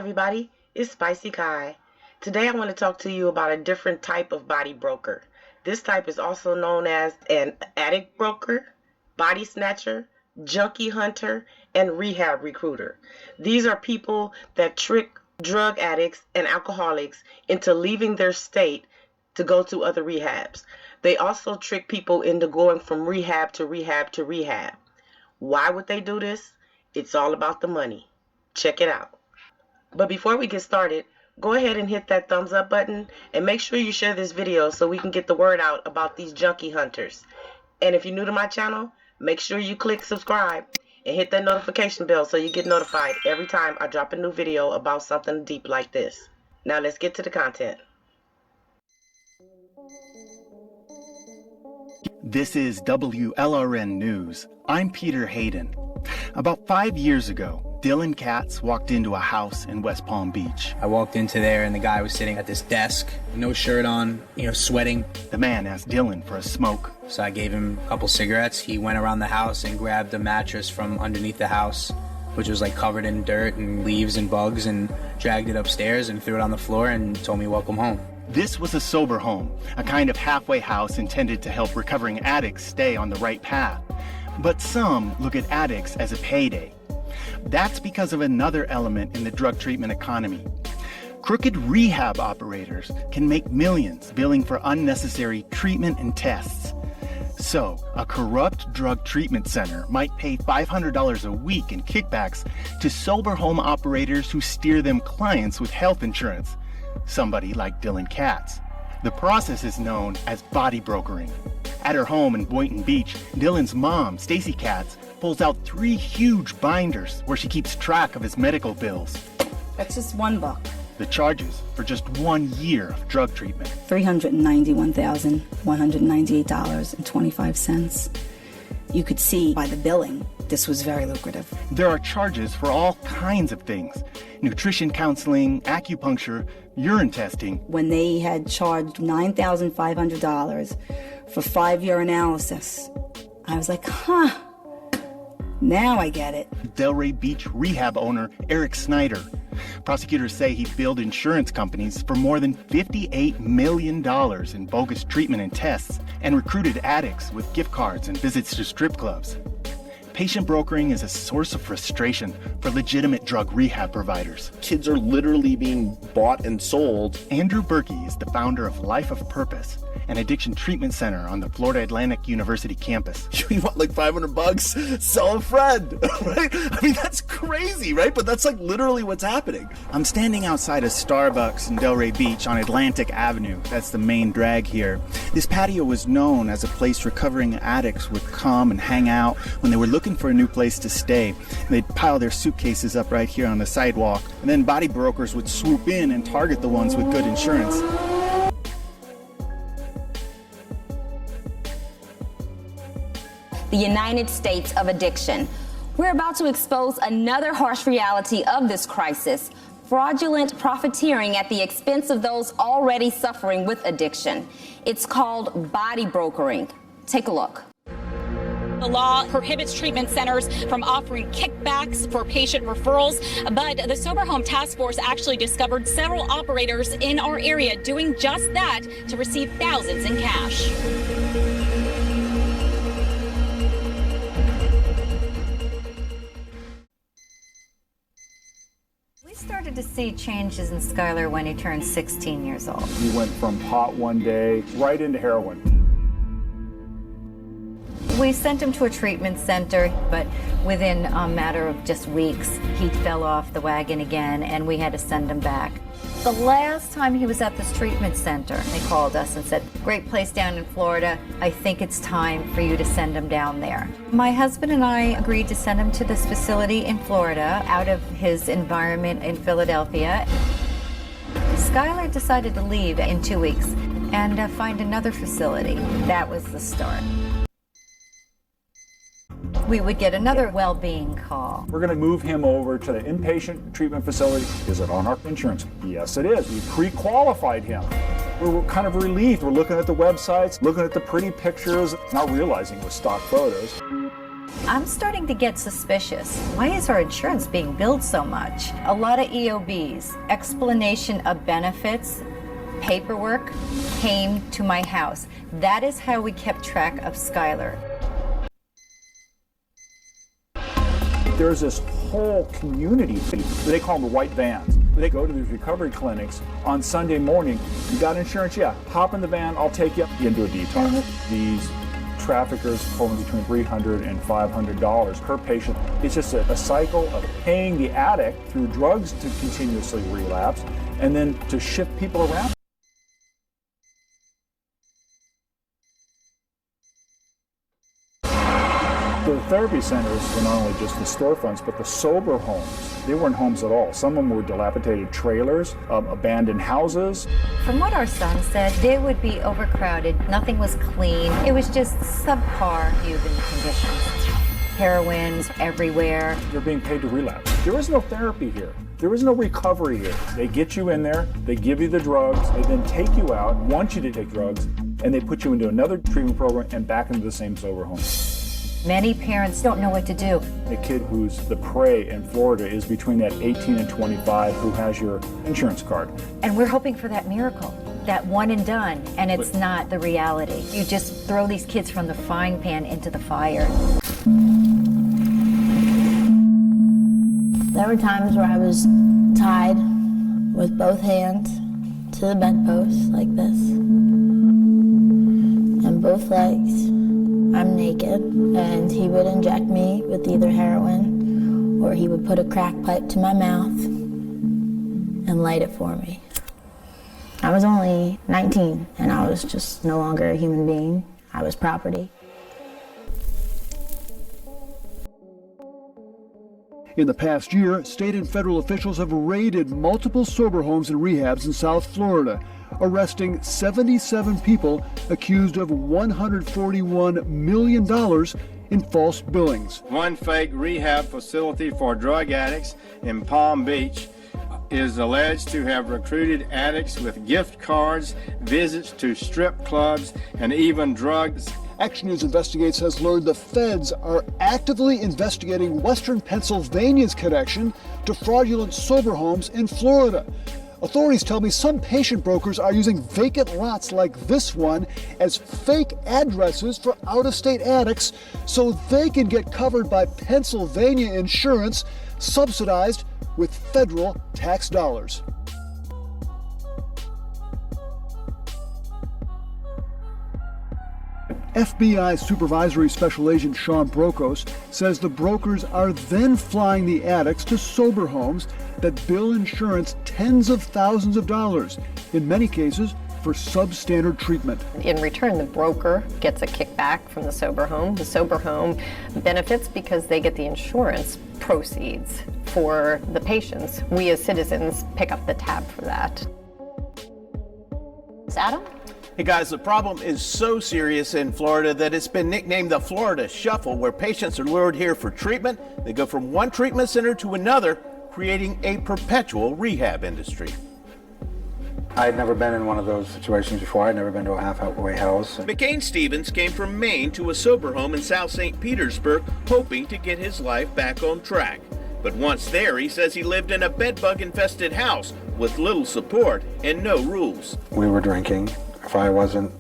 everybody, it's Spicey Kai. Today I want to talk to you about a different type of body broker. This type is also known as an addict broker, body snatcher, junkie hunter, and rehab recruiter. These are people that trick drug addicts and alcoholics into leaving their state to go to other rehabs. They also trick people into going from rehab to rehab to rehab. Why would they do this? It's all about the money. Check it out. But before we get started, go ahead and hit that thumbs up button and make sure you share this video so we can get the word out about these junkie hunters. And if you're new to my channel, make sure you click subscribe and hit that notification bell so you get notified every time I drop a new video about something deep like this. Now let's get to the content. This is WLRN News. I'm Peter Hayden. About 5 years ago, Dylan Katz walked into a house in West Palm Beach. I walked into there and the guy was sitting at this desk, no shirt on, sweating. The man asked Dylan for a smoke. So I gave him a couple cigarettes. He went around the house and grabbed a mattress from underneath the house, which was like covered in dirt and leaves and bugs, and dragged it upstairs and threw it on the floor and told me welcome home. This was a sober home, a kind of halfway house intended to help recovering addicts stay on the right path. But some look at addicts as a payday. That's because of another element in the drug treatment economy. Crooked rehab operators can make millions billing for unnecessary treatment and tests. So, a corrupt drug treatment center might pay $500 a week in kickbacks to sober home operators who steer them clients with health insurance. Somebody like Dylan Katz. The process is known as body brokering. At her home in Boynton Beach, Dylan's mom, Stacy Katz, pulls out 3 huge binders where she keeps track of his medical bills. That's just $1. The charges for just 1 year of drug treatment. $391,198.25. You could see by the billing, this was very lucrative. There are charges for all kinds of things. Nutrition counseling, acupuncture, urine testing. When they had charged $9,500 for 5-year analysis, I was like, now I get it. Delray Beach rehab owner Eric Snyder. Prosecutors say he billed insurance companies for more than $58 million in bogus treatment and tests, and recruited addicts with gift cards and visits to strip clubs. Patient brokering is a source of frustration for legitimate drug rehab providers. Kids are literally being bought and sold. Andrew Berkey is the founder of Life of Purpose, an addiction treatment center on the Florida Atlantic University campus. You want like $500? Sell a friend, right? I mean, that's crazy, right? But that's like literally what's happening. I'm standing outside a Starbucks in Delray Beach on Atlantic Avenue. That's the main drag here. This patio was known as a place recovering addicts would come and hang out when they were looking for a new place to stay. They'd pile their suitcases up right here on the sidewalk, and then body brokers would swoop in and target the ones with good insurance. The United States of addiction. We're about to expose another harsh reality of this crisis: fraudulent profiteering at the expense of those already suffering with addiction. It's called body brokering. Take a look. The law prohibits treatment centers from offering kickbacks for patient referrals, but the Sober Home Task Force actually discovered several operators in our area doing just that to receive thousands in cash. We started to see changes in Skylar when he turned 16 years old. He went from pot one day right into heroin. We sent him to a treatment center, but within a matter of just weeks, he fell off the wagon again, and we had to send him back. The last time he was at this treatment center, they called us and said, "Great place down in Florida. I think it's time for you to send him down there." My husband and I agreed to send him to this facility in Florida, out of his environment in Philadelphia. Skylar decided to leave in 2 weeks and find another facility. That was the start. We would get another well-being call. We're going to move him over to the inpatient treatment facility. Is it on our insurance? Yes, it is. We pre-qualified him. We were kind of relieved. We're looking at the websites, looking at the pretty pictures, not realizing it was stock photos. I'm starting to get suspicious. Why is our insurance being billed so much? A lot of EOBs, explanation of benefits, paperwork came to my house. That is how we kept track of Skylar. There's this whole community, they call them the white vans. They go to these recovery clinics on Sunday morning. You got insurance? Yeah. Hop in the van, I'll take you into a detox. These traffickers pulling between $300 and $500 per patient. It's just a cycle of paying the addict through drugs to continuously relapse and then to shift people around. The therapy centers were not only just the storefronts, but the sober homes. They weren't homes at all. Some of them were dilapidated trailers, abandoned houses. From what our son said, they would be overcrowded. Nothing was clean. It was just subpar human conditions. Heroin's everywhere. They're being paid to relapse. There is no therapy here. There is no recovery here. They get you in there, they give you the drugs, they then take you out, want you to take drugs, and they put you into another treatment program and back into the same sober home. Many parents don't know what to do. The kid who's the prey in Florida is between that 18 and 25 who has your insurance card. And we're hoping for that miracle, that one and done, and it's not the reality. You just throw these kids from the frying pan into the fire. There were times where I was tied with both hands to the bedpost like this, and both legs. I'm naked, and he would inject me with either heroin or he would put a crack pipe to my mouth and light it for me. I was only 19, and I was just no longer a human being. I was property. In the past year, state and federal officials have raided multiple sober homes and rehabs in South Florida, arresting 77 people accused of $141 million in false billings. One fake rehab facility for drug addicts in Palm Beach is alleged to have recruited addicts with gift cards, visits to strip clubs, and even drugs. Action News Investigates has learned the feds are actively investigating Western Pennsylvania's connection to fraudulent sober homes in Florida. Authorities tell me some patient brokers are using vacant lots like this one as fake addresses for out-of-state addicts so they can get covered by Pennsylvania insurance subsidized with federal tax dollars. FBI Supervisory Special Agent Sean Brokos says the brokers are then flying the addicts to sober homes that bill insurance tens of thousands of dollars, in many cases for substandard treatment. In return, the broker gets a kickback from the sober home. The sober home benefits because they get the insurance proceeds for the patients. We as citizens pick up the tab for that. Adam? Hey guys, the problem is so serious in Florida that it's been nicknamed the Florida Shuffle, where patients are lured here for treatment. They go from one treatment center to another, creating a perpetual rehab industry. I had never been in one of those situations before. I'd never been to a halfway house. McCain Stevens came from Maine to a sober home in South St. Petersburg, hoping to get his life back on track. But once there, he says he lived in a bedbug-infested house with little support and no rules. We were drinking. If I wasn't,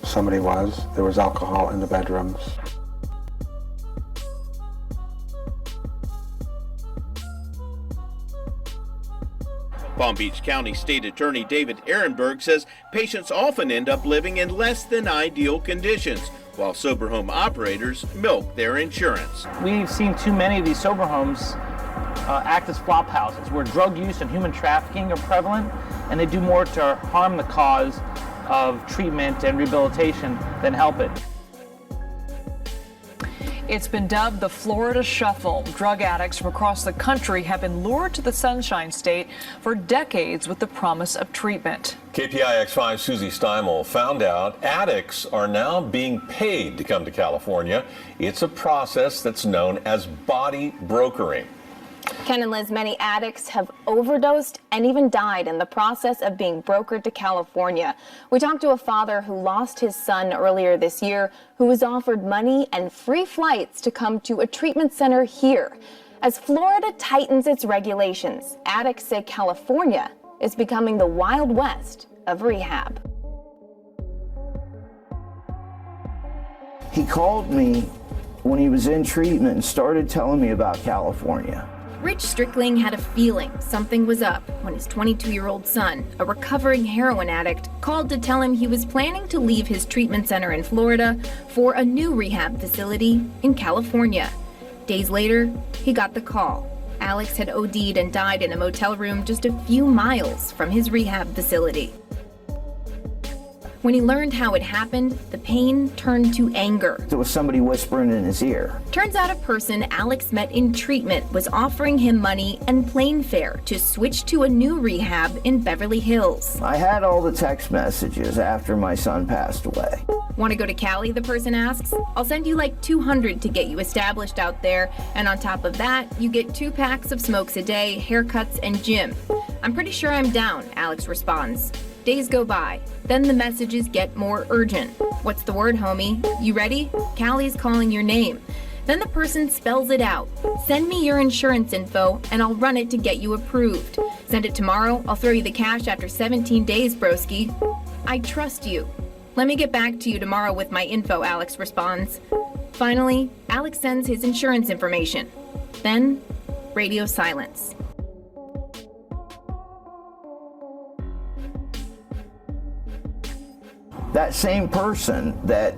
somebody was. There was alcohol in the bedrooms. Palm Beach County State Attorney David Ehrenberg says patients often end up living in less than ideal conditions, while sober home operators milk their insurance. We've seen too many of these sober homes act as flop houses where drug use and human trafficking are prevalent, and they do more to harm the cause of treatment and rehabilitation than help it. It's been dubbed the Florida Shuffle. Drug addicts from across the country have been lured to the Sunshine State for decades with the promise of treatment. KPIX5's Susie Steimel found out addicts are now being paid to come to California. It's a process that's known as body brokering. Ken and Liz, many addicts have overdosed and even died in the process of being brokered to California. We talked to a father who lost his son earlier this year, who was offered money and free flights to come to a treatment center here. As Florida tightens its regulations, addicts say California is becoming the Wild West of rehab. He called me when he was in treatment and started telling me about California. Rich Strickling had a feeling something was up when his 22-year-old son, a recovering heroin addict, called to tell him he was planning to leave his treatment center in Florida for a new rehab facility in California. Days later, he got the call. Alex had OD'd and died in a motel room just a few miles from his rehab facility. When he learned how it happened, the pain turned to anger. There was somebody whispering in his ear. Turns out a person Alex met in treatment was offering him money and plane fare to switch to a new rehab in Beverly Hills. I had all the text messages after my son passed away. Want to go to Cali, the person asks? I'll send you like 200 to get you established out there, and on top of that, you get 2 packs of smokes a day, haircuts, and gym. I'm pretty sure I'm down, Alex responds. Days go by. Then the messages get more urgent. What's the word, homie? You ready? Callie's calling your name. Then the person spells it out. Send me your insurance info and I'll run it to get you approved. Send it tomorrow. I'll throw you the cash after 17 days, broski. I trust you. Let me get back to you tomorrow with my info, Alex responds. Finally, Alex sends his insurance information. Then, radio silence. That same person that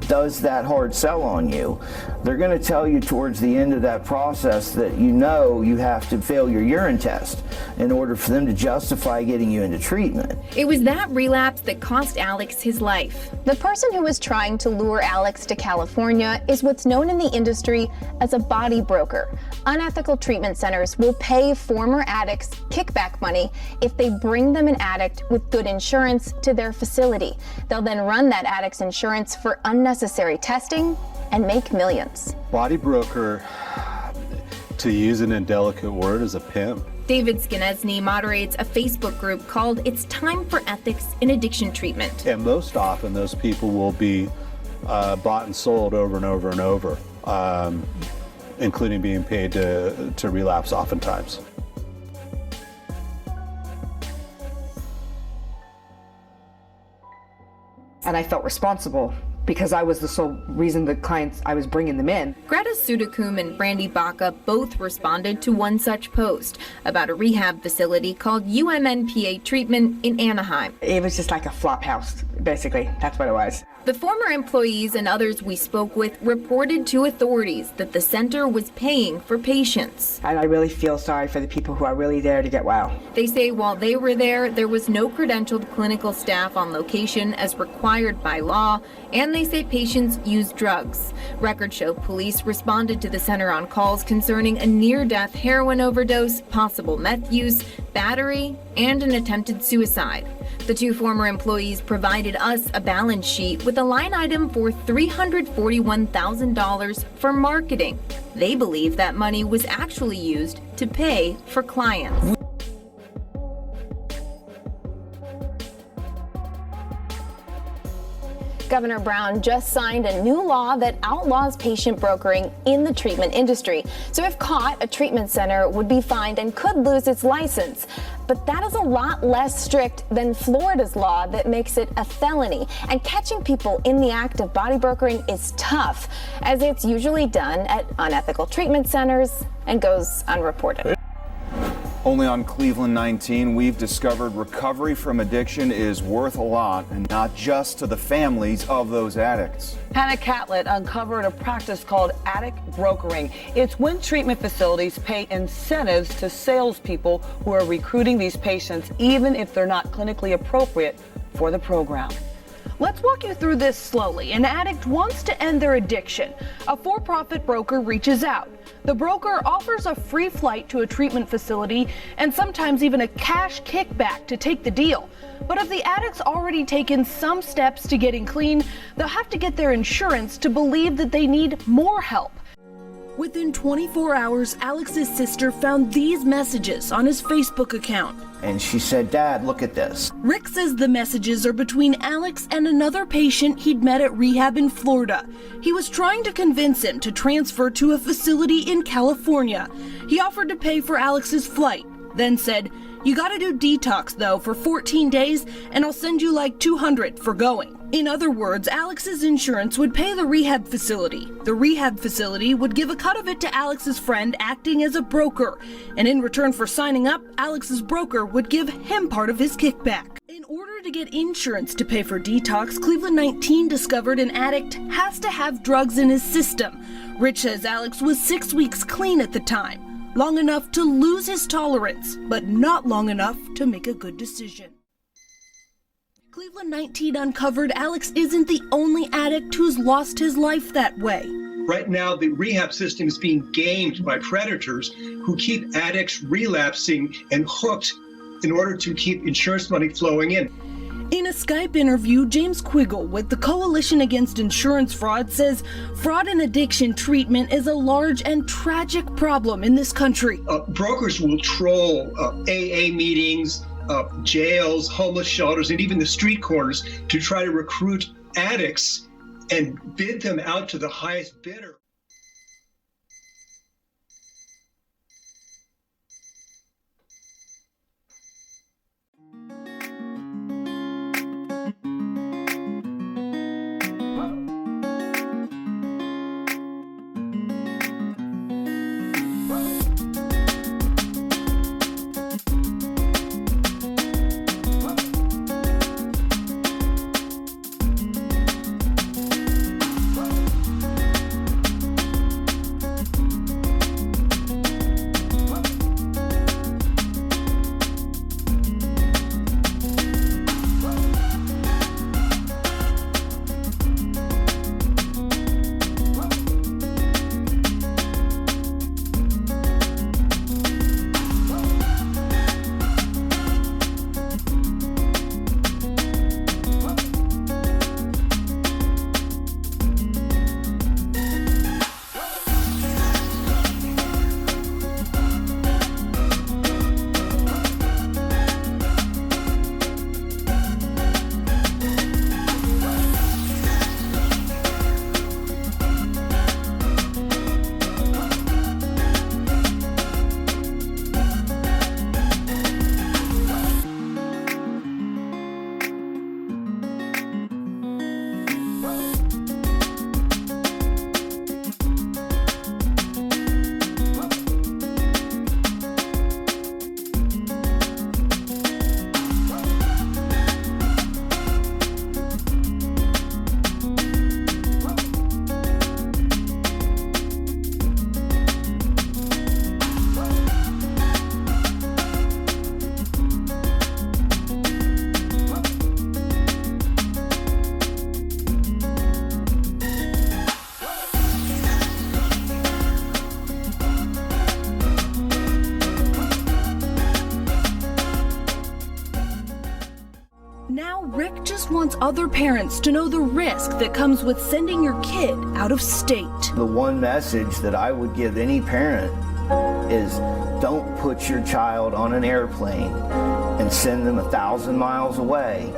does that hard sell on you, they're going to tell you towards the end of that process that you have to fail your urine test in order for them to justify getting you into treatment. It was that relapse that cost Alex his life. The person who was trying to lure Alex to California is what's known in the industry as a body broker. Unethical treatment centers will pay former addicts kickback money if they bring them an addict with good insurance to their facility. They'll then run that addict's insurance for unnecessary testing and make millions. Body broker, to use an indelicate word, is a pimp. David Skinesny moderates a Facebook group called It's Time for Ethics in Addiction Treatment. And most often those people will be bought and sold over and over and over, including being paid to relapse oftentimes. And I felt responsible because I was the sole reason the clients, I was bringing them in. Greta Sudakum and Brandy Baca both responded to one such post about a rehab facility called UMNPA Treatment in Anaheim. It was just like a flop house, basically. That's what it was. The former employees and others we spoke with reported to authorities that the center was paying for patients. And I really feel sorry for the people who are really there to get well. They say while they were there was no credentialed clinical staff on location as required by law, and they say patients used drugs. Records show police responded to the center on calls concerning a near-death heroin overdose, possible meth use, battery, and an attempted suicide. The 2 former employees provided us a balance sheet with a line item for $341,000 for marketing. They believe that money was actually used to pay for clients. Governor Brown just signed a new law that outlaws patient brokering in the treatment industry. So if caught, a treatment center would be fined and could lose its license. But that is a lot less strict than Florida's law that makes it a felony. And catching people in the act of body brokering is tough, as it's usually done at unethical treatment centers and goes unreported. Only on Cleveland 19, we've discovered recovery from addiction is worth a lot, and not just to the families of those addicts. Hannah Catlett uncovered a practice called addict brokering. It's when treatment facilities pay incentives to salespeople who are recruiting these patients, even if they're not clinically appropriate for the program. Let's walk you through this slowly. An addict wants to end their addiction. A for-profit broker reaches out. The broker offers a free flight to a treatment facility and sometimes even a cash kickback to take the deal. But if the addict's already taken some steps to getting clean, they'll have to get their insurance to believe that they need more help. Within 24 hours, Alex's sister found these messages on his Facebook account. And she said, "Dad, look at this." Rick says the messages are between Alex and another patient he'd met at rehab in Florida. He was trying to convince him to transfer to a facility in California. He offered to pay for Alex's flight, then said, "You gotta do detox though for 14 days and I'll send you like $200 for going." In other words, Alex's insurance would pay the rehab facility. The rehab facility would give a cut of it to Alex's friend acting as a broker. And in return for signing up, Alex's broker would give him part of his kickback. In order to get insurance to pay for detox, Cleveland 19 discovered an addict has to have drugs in his system. Rich says Alex was 6 weeks clean at the time. Long enough to lose his tolerance, but not long enough to make a good decision. Cleveland 19 uncovered Alex isn't the only addict who's lost his life that way. Right now, the rehab system is being gamed by predators who keep addicts relapsing and hooked in order to keep insurance money flowing in. In a Skype interview, James Quiggle with the Coalition Against Insurance Fraud says fraud and addiction treatment is a large and tragic problem in this country. Brokers will troll AA meetings, jails, homeless shelters, and even the street corners to try to recruit addicts and bid them out to the highest bidder. Rick just wants other parents to know the risk that comes with sending your kid out of state. The one message that I would give any parent is don't put your child on an airplane and send them 1,000 miles away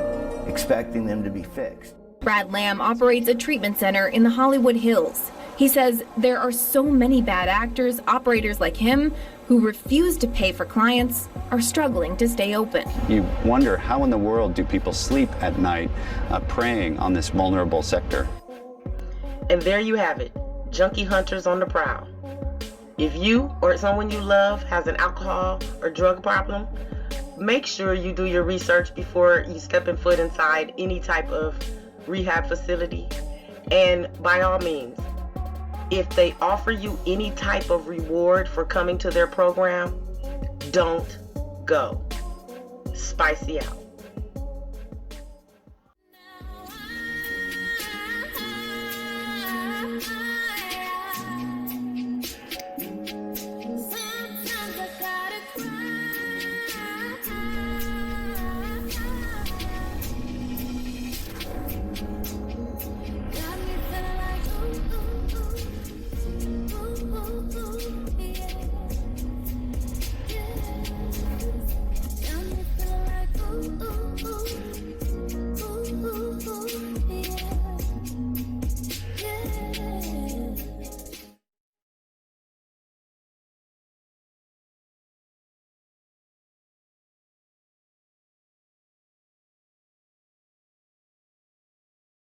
expecting them to be fixed. Brad Lamb operates a treatment center in the Hollywood Hills. He says there are so many bad actors, operators like him, who refuse to pay for clients, are struggling to stay open. You wonder how in the world do people sleep at night preying on this vulnerable sector. And there you have it, junkie hunters on the prowl. If you or someone you love has an alcohol or drug problem, make sure you do your research before you step foot inside any type of rehab facility. And by all means, if they offer you any type of reward for coming to their program, don't go. Spicey out.